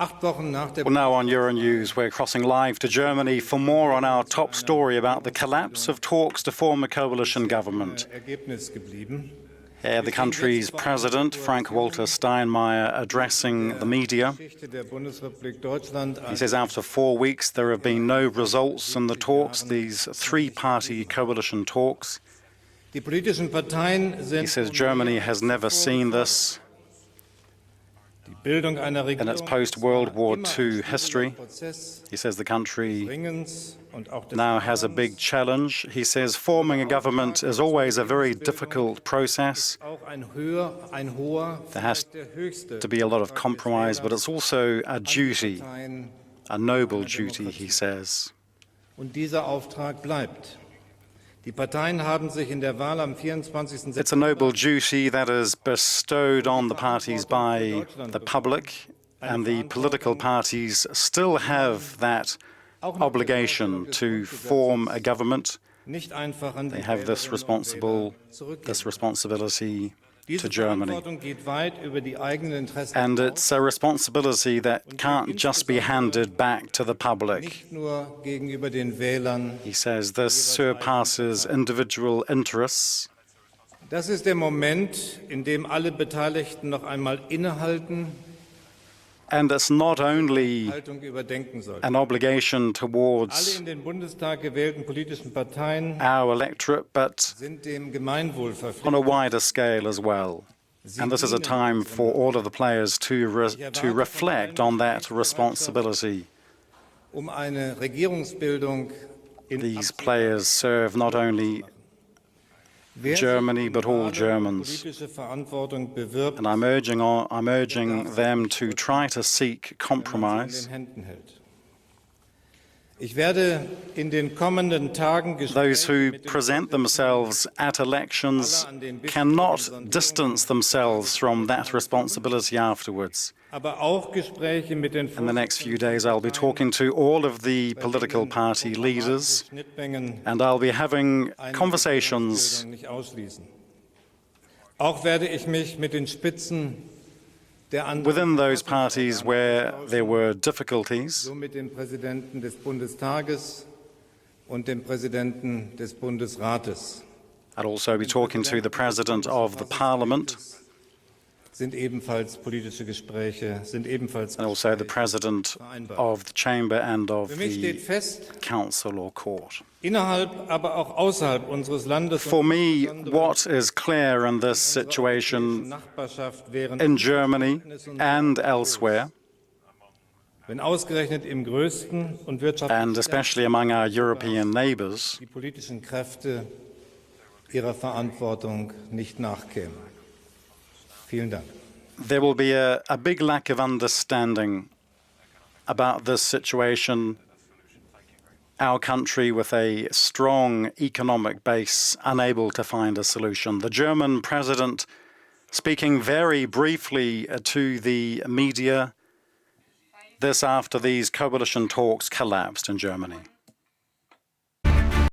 Well, now on Euronews, we're crossing live to Germany for more on our top story about the collapse of talks to form a coalition government. Here, the country's president, Frank-Walter Steinmeier, addressing the media. He says after 4 weeks there have been no results in the talks, these three-party coalition talks. He says Germany has never seen this in its post-World War II history. He says the country now has a big challenge. He says forming a government is always a very difficult process. There has to be a lot of compromise, but it's also a duty, a noble duty, he says. It's a noble duty that is bestowed on the parties by the public, and the political parties still have that obligation to form a government. They have this responsibility to Germany. And it's a responsibility that can't just be handed back to the public. He says this surpasses individual interests. Das ist der Moment, in dem alle Beteiligten noch einmal innehalten. And it's not only an obligation towards our electorate, but on a wider scale as well. And this is a time for all of the players to reflect on that responsibility. These players serve not only Germany, but all Germans. And I'm urging them to try to seek compromise. Those who present themselves at elections cannot distance themselves from that responsibility afterwards. In the next few days, I'll be talking to all of the political party leaders, and I'll be having conversations. Within those parties where there were difficulties, I'll also be talking to the President of the Parliament, and also the President of the Chamber and of the Council or Court. For me, what is clear in this situation in Germany and elsewhere, and especially among our European neighbors, there will be a big lack of understanding about this situation. Our country with a strong economic base, unable to find a solution. The German president speaking very briefly to the media, this after these coalition talks collapsed in Germany.